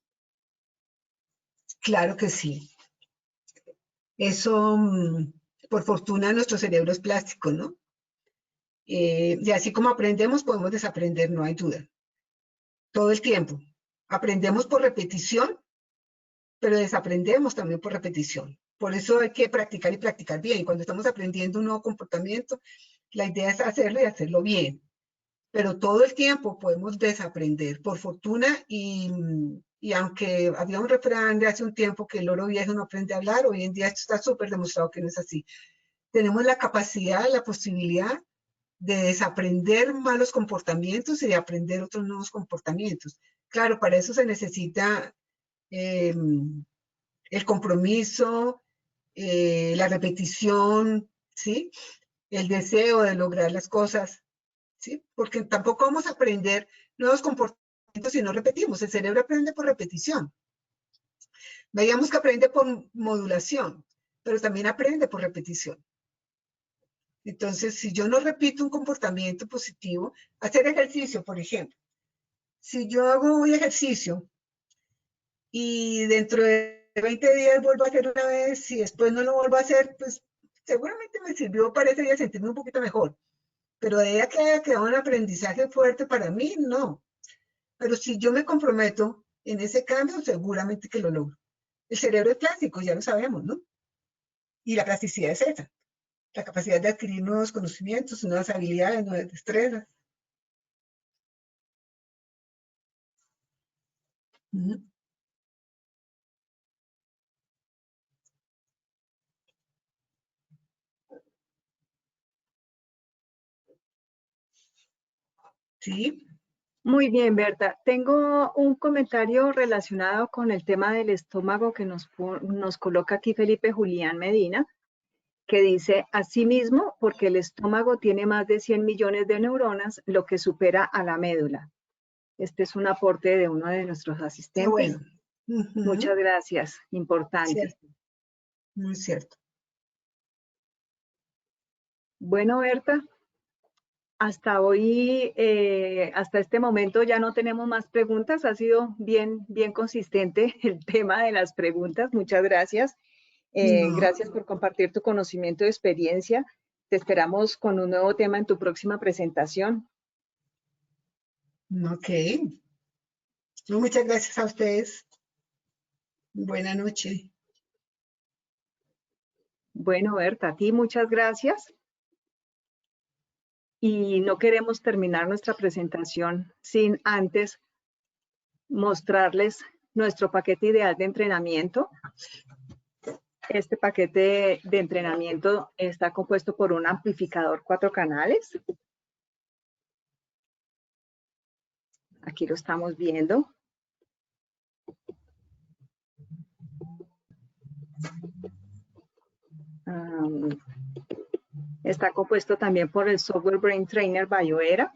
Claro que sí. Eso, por fortuna, nuestro cerebro es plástico, ¿no? Y así como aprendemos, podemos desaprender, no hay duda. Todo el tiempo. Aprendemos por repetición, pero desaprendemos también por repetición. Por eso hay que practicar y practicar bien. Cuando estamos aprendiendo un nuevo comportamiento, la idea es hacerlo y hacerlo bien. Pero todo el tiempo podemos desaprender, por fortuna, y aunque había un refrán de hace un tiempo que el loro viejo no aprende a hablar, hoy en día esto está súper demostrado que no es así. Tenemos la capacidad, la posibilidad de desaprender malos comportamientos y de aprender otros nuevos comportamientos. Claro, para eso se necesita eh, el compromiso, la repetición, ¿sí? El deseo de lograr las cosas, ¿sí? Porque tampoco vamos a aprender nuevos comportamientos si no repetimos. El cerebro aprende por repetición. Veíamos que aprende por modulación, pero también aprende por repetición. Entonces, si yo no repito un comportamiento positivo, hacer ejercicio, por ejemplo. Si yo hago un ejercicio y dentro de 20 días vuelvo a hacer una vez y después no lo vuelvo a hacer, pues seguramente me sirvió para ese día sentirme un poquito mejor. Pero de ahí a que haya quedado un aprendizaje fuerte para mí, no. Pero si yo me comprometo en ese cambio, seguramente que lo logro. El cerebro es plástico, ya lo sabemos, ¿no? Y la plasticidad es esa, la capacidad de adquirir nuevos conocimientos, nuevas habilidades, nuevas destrezas. Ujú. ¿Sí? Muy bien, Berta. Tengo un comentario relacionado con el tema del estómago que nos coloca aquí Felipe Julián Medina, que dice, asimismo, porque el estómago tiene más de 100 millones de neuronas, lo que supera a la médula. Este es un aporte de uno de nuestros Qué asistentes. bueno. Ujú. Muchas gracias, importante. Cierto, muy cierto. Bueno, Berta, hasta hoy, hasta este momento ya no tenemos más preguntas. Ha sido bien consistente el tema de las preguntas. Muchas gracias. No, Gracias por compartir tu conocimiento y experiencia. Te esperamos con un nuevo tema en tu próxima presentación. ok. No, muchas gracias a ustedes. Buena noche. Bueno, Berta, a ti muchas gracias. Y no queremos terminar nuestra presentación sin antes mostrarles nuestro paquete ideal de entrenamiento. Este paquete de entrenamiento está compuesto por un amplificador 4 canales. Aquí lo estamos viendo. Está compuesto también por el software Brain Trainer Bioera.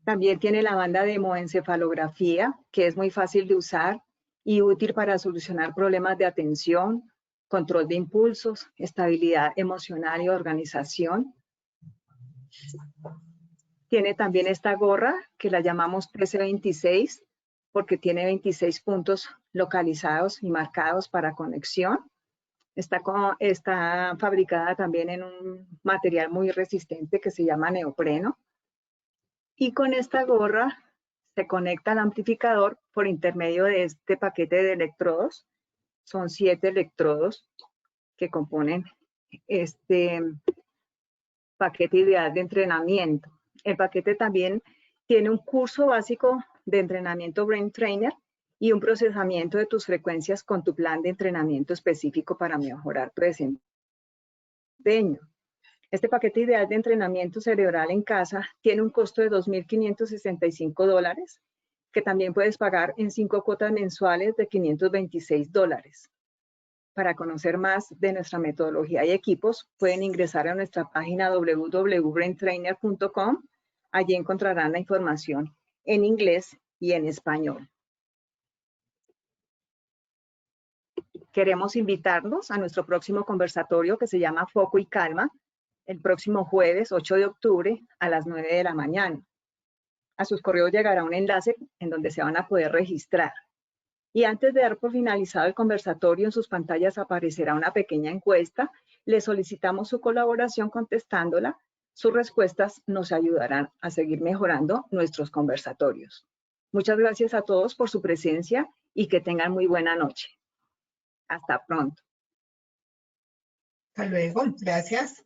También tiene la banda de hemoencefalografía, que es muy fácil de usar y útil para solucionar problemas de atención, control de impulsos, estabilidad emocional y organización. Tiene también esta gorra que la llamamos PC26 porque tiene 26 puntos localizados y marcados para conexión. Está fabricada también en un material muy resistente que se llama neopreno. Y con esta gorra se conecta al amplificador por intermedio de este paquete de electrodos. Son 7 electrodos que componen este paquete ideal de entrenamiento. El paquete también tiene un curso básico de entrenamiento Brain Trainer y un procesamiento de tus frecuencias con tu plan de entrenamiento específico para mejorar tu desempeño. Este paquete ideal de entrenamiento cerebral en casa tiene un costo de $2,565, que también puedes pagar en 5 cuotas mensuales de $526. Para conocer más de nuestra metodología y equipos, pueden ingresar a nuestra página www.braintrainer.com. Allí encontrarán la información en inglés y en español. Queremos invitarlos a nuestro próximo conversatorio que se llama Foco y Calma, el próximo jueves 8 de octubre a las 9 de la mañana. A sus correos llegará un enlace en donde se van a poder registrar. Y antes de dar por finalizado el conversatorio, en sus pantallas aparecerá una pequeña encuesta. Les solicitamos su colaboración contestándola. Sus respuestas nos ayudarán a seguir mejorando nuestros conversatorios. Muchas gracias a todos por su presencia y que tengan muy buena noche. Hasta pronto. Hasta luego. Gracias.